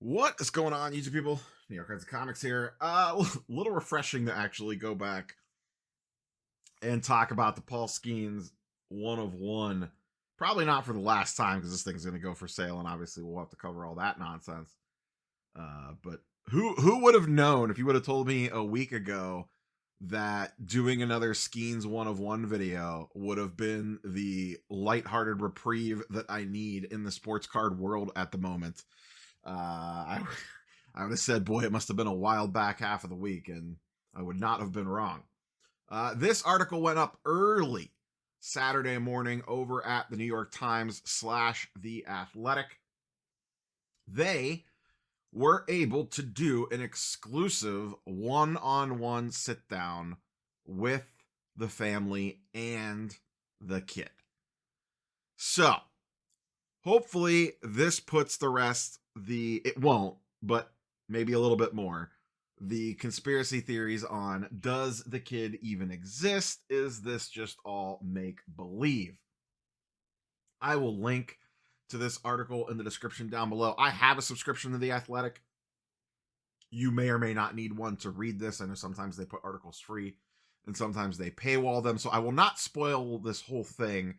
What is going on, YouTube people? New York Cards of Comics here. A little refreshing to actually go back and talk about the Paul Skenes one of one. Probably not for the last time because this thing's going to go for sale, and obviously we'll have to cover all that nonsense. But who would have known if you would have told me a week ago that doing another Skenes one of one video would have been the lighthearted reprieve that I need in the sports card world at the moment. I would have said, boy, it must have been a wild back half of the week, and I would not have been wrong. This article went up early Saturday morning over at the New York Times / The Athletic. They were able to do an exclusive one-on-one sit-down with the family and the kid. So, hopefully this puts the rest, it won't, but maybe a little bit more, the conspiracy theories on, does the kid even exist? Is this just all make-believe? I will link to this article in the description down below. I have a subscription to The Athletic. You may or may not need one to read this. I know sometimes they put articles free and sometimes they paywall them, so I will not spoil this whole thing.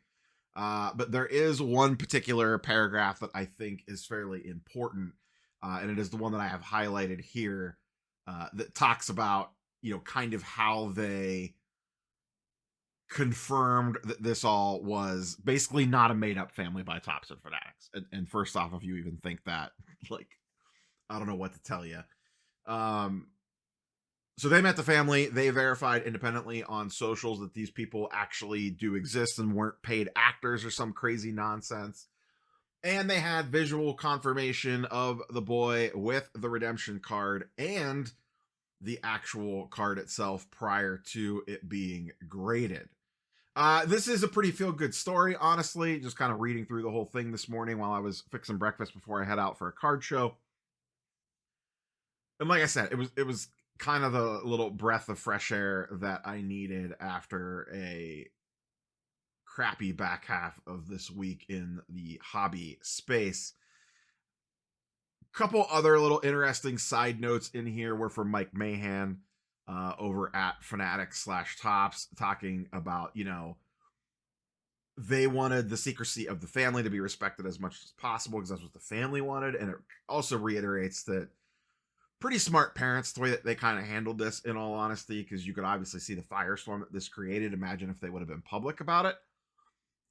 But there is one particular paragraph that I think is fairly important, and it is the one that I have highlighted here, that talks about, kind of how they confirmed that this all was basically not a made-up family by Topps and Fanatics. And first off, if you even think that, I don't know what to tell you. So they met the family. They verified independently on socials that these people actually do exist and weren't paid actors or some crazy nonsense. And they had visual confirmation of the boy with the redemption card and the actual card itself prior to it being graded. This is a pretty feel-good story, honestly. Just kind of reading through the whole thing this morning while I was fixing breakfast before I head out for a card show. And like I said, it was kind of the little breath of fresh air that I needed after a crappy back half of this week in the hobby space. Couple other little interesting side notes in here were from Mike Mahan over at Fanatics / Topps, talking about, they wanted the secrecy of the family to be respected as much as possible because that's what the family wanted. And it also reiterates that pretty smart parents, the way that they kind of handled this, in all honesty, because you could obviously see the firestorm that this created. Imagine if they would have been public about it.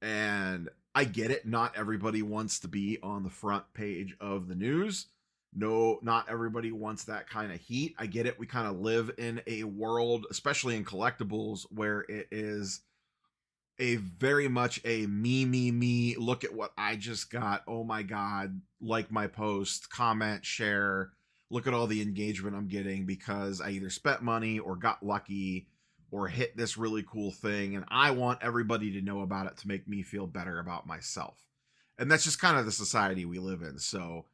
And I get it. Not everybody wants to be on the front page of the news. No, not everybody wants that kind of heat. I get it. We kind of live in a world, especially in collectibles, where it is a very much a me, look at what I just got. Oh my God. Like my post, comment, share. Look at all the engagement I'm getting because I either spent money or got lucky or hit this really cool thing. And I want everybody to know about it to make me feel better about myself. And that's just kind of the society we live in. So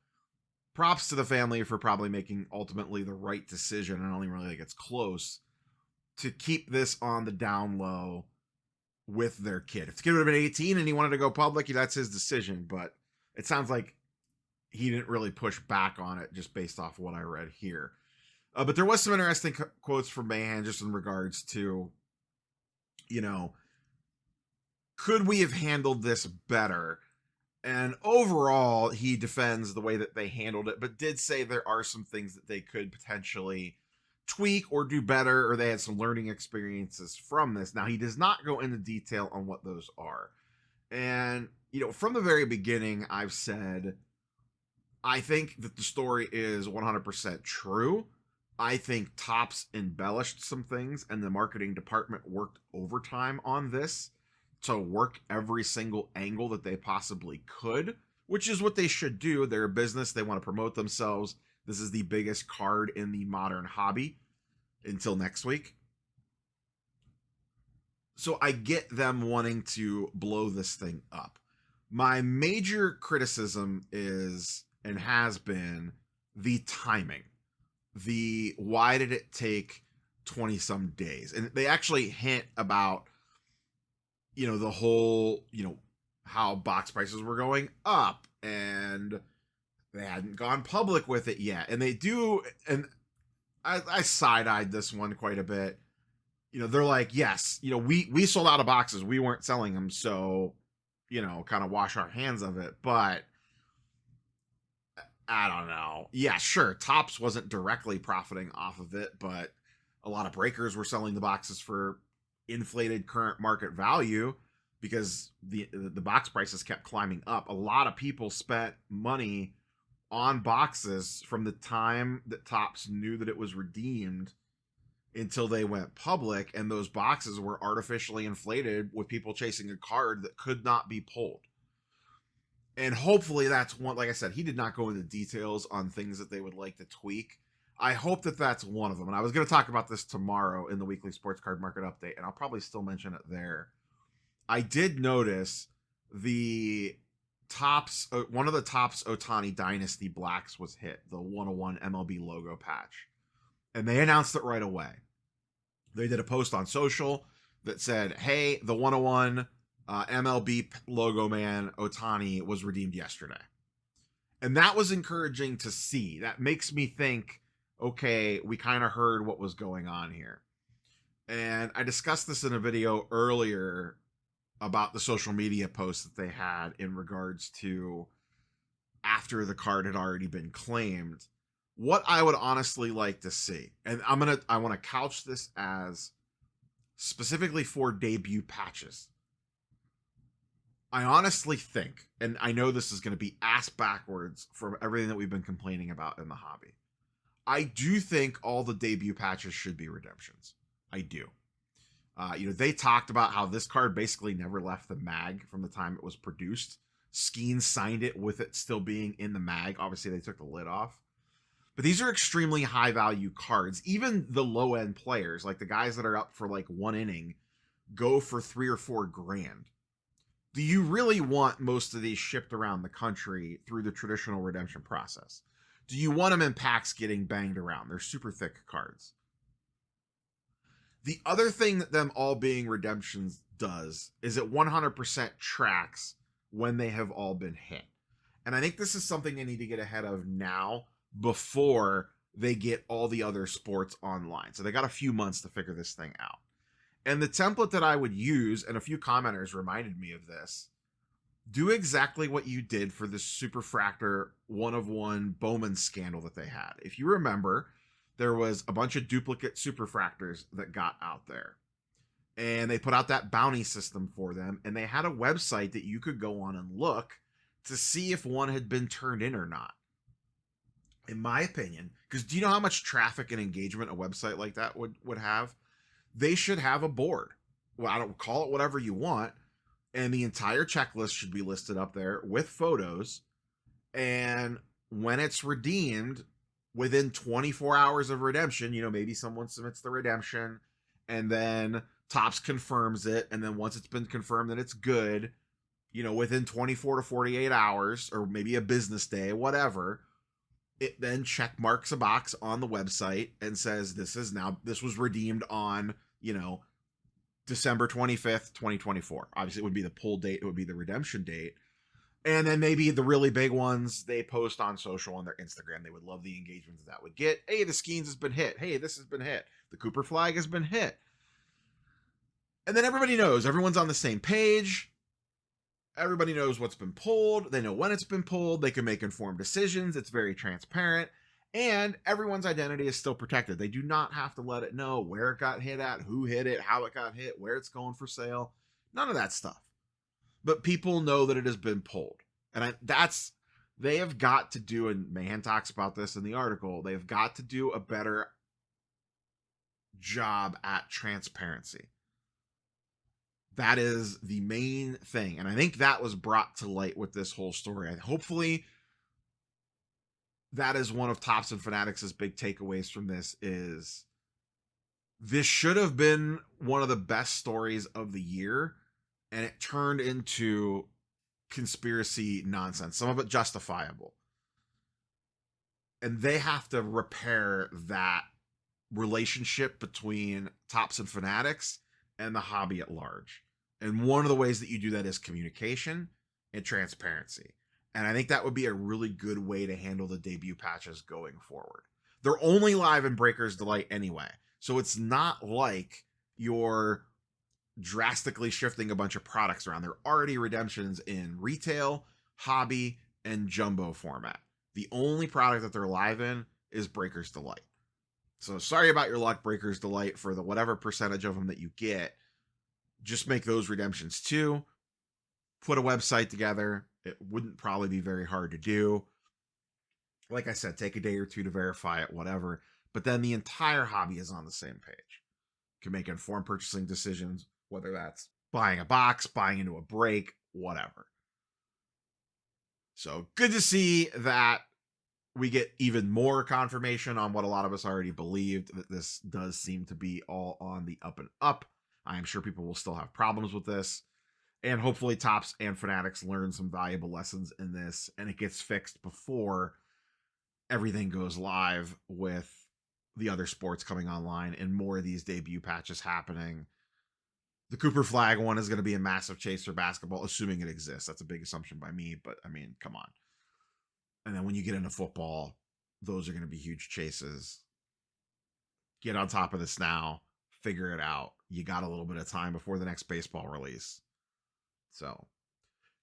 props to the family for probably making ultimately the right decision. And I don't even really think it's close to keep this on the down low with their kid. If the kid would have been 18 and he wanted to go public, that's his decision. But it sounds like he didn't really push back on it just based off what I read here. But there was some interesting quotes from Mahan just in regards to, could we have handled this better? And overall, he defends the way that they handled it, but did say there are some things that they could potentially tweak or do better, or they had some learning experiences from this. Now, he does not go into detail on what those are. And, from the very beginning, I've said, I think that the story is 100% true. I think Topps embellished some things, and the marketing department worked overtime on this to work every single angle that they possibly could, which is what they should do. They're a business. They want to promote themselves. This is the biggest card in the modern hobby until next week. So I get them wanting to blow this thing up. My major criticism is, and has been, the timing. Why did it take 20 some days? And they actually hint about, the whole, how box prices were going up and They hadn't gone public with it yet. And they do, and I side-eyed this one quite a bit. They're like, yes, we sold out of boxes. We weren't selling them, so, kind of wash our hands of it. But I don't know. Yeah, sure, Topps wasn't directly profiting off of it, but a lot of breakers were selling the boxes for inflated current market value because the box prices kept climbing up. A lot of people spent money on boxes from the time that Topps knew that it was redeemed until they went public, and those boxes were artificially inflated with people chasing a card that could not be pulled. And hopefully that's one, like I said, he did not go into details on things that they would like to tweak. I hope that that's one of them. And I was going to talk about this tomorrow in the weekly sports card market update, and I'll probably still mention it there. I did notice the Topps, one of the Topps Ohtani Dynasty Blacks was hit, the 101 MLB logo patch. And they announced it right away. They did a post on social that said, hey, the 101 MLB logo man Ohtani was redeemed yesterday. And that was encouraging to see. That makes me think, okay, we kind of heard what was going on here. And I discussed this in a video earlier about the social media posts that they had in regards to after the card had already been claimed. What I would honestly like to see, and I want to couch this as specifically for debut patches. I honestly think, and I know this is going to be ass backwards from everything that we've been complaining about in the hobby, I do think all the debut patches should be redemptions. I do. They talked about how this card basically never left the mag from the time it was produced. Skenes signed it with it still being in the mag. Obviously, they took the lid off. But these are extremely high value cards. Even the low end players, like the guys that are up for like one inning, go for $3 or $4 grand. Do you really want most of these shipped around the country through the traditional redemption process? Do you want them in packs getting banged around? They're super thick cards. The other thing that them all being redemptions does is it 100% tracks when they have all been hit. And I think this is something they need to get ahead of now before they get all the other sports online. So they got a few months to figure this thing out. And the template that I would use, and a few commenters reminded me of this, do exactly what you did for the Superfractor 1-of-1 Bowman scandal that they had. If you remember, there was a bunch of duplicate Superfractors that got out there. And they put out that bounty system for them, and they had a website that you could go on and look to see if one had been turned in or not. In my opinion, because do you know how much traffic and engagement a website like that would have? They should have a board. Well, I don't call it whatever you want. And the entire checklist should be listed up there with photos. And when it's redeemed, within 24 hours of redemption, maybe someone submits the redemption and then Topps confirms it. And then once it's been confirmed that it's good, within 24 to 48 hours or maybe a business day, whatever, it then check marks a box on the website and says this was redeemed on, December 25th, 2024. Obviously it would be the pull date. It would be the redemption date. And then maybe the really big ones they post on social, on their Instagram. They would love the engagement that would get. Hey, the Skenes has been hit. Hey, this has been hit. The Cooper flag has been hit. And then everybody knows. Everyone's on the same page. Everybody knows what's been pulled. They know when it's been pulled. They can make informed decisions. It's very transparent. And everyone's identity is still protected. They do not have to let it know where it got hit at, who hit it, how it got hit, where it's going for sale. None of that stuff. But people know that it has been pulled. And they have got to do, and Mahan talks about this in the article, they've got to do a better job at transparency. That is the main thing. And I think that was brought to light with this whole story. Hopefully, that is one of Topps and Fanatics' big takeaways from this is this should have been one of the best stories of the year, and it turned into conspiracy nonsense, some of it justifiable. And they have to repair that relationship between Topps and Fanatics and the hobby at large. And one of the ways that you do that is communication and transparency. And I think that would be a really good way to handle the debut patches going forward. They're only live in Breakers Delight anyway. So it's not like you're drastically shifting a bunch of products around. There are already redemptions in retail, hobby, and jumbo format. The only product that they're live in is Breakers Delight. So sorry about your luck, Breakers Delight, for the whatever percentage of them that you get. Just make those redemptions too. Put a website together. It wouldn't probably be very hard to do. Like I said, take a day or two to verify it, whatever. But then the entire hobby is on the same page. You can make informed purchasing decisions, whether that's buying a box, buying into a break, whatever. So good to see that we get even more confirmation on what a lot of us already believed, that this does seem to be all on the up and up. I am sure people will still have problems with this. And hopefully Topps and Fanatics learn some valuable lessons in this, and it gets fixed before everything goes live with the other sports coming online and more of these debut patches happening. The Cooper Flag one is going to be a massive chase for basketball, assuming it exists. That's a big assumption by me, but I mean, come on. And then when you get into football, those are going to be huge chases. Get on top of this now. Figure it out. You got a little bit of time before the next baseball release. So,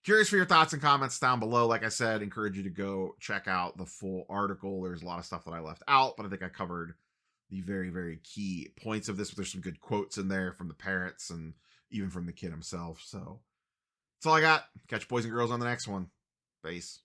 curious for your thoughts and comments down below. Like I said, encourage you to go check out the full article. There's a lot of stuff that I left out, but I think I covered the very, very key points of this. There's some good quotes in there from the parents and even from the kid himself. So, that's all I got. Catch boys and girls on the next one. Peace.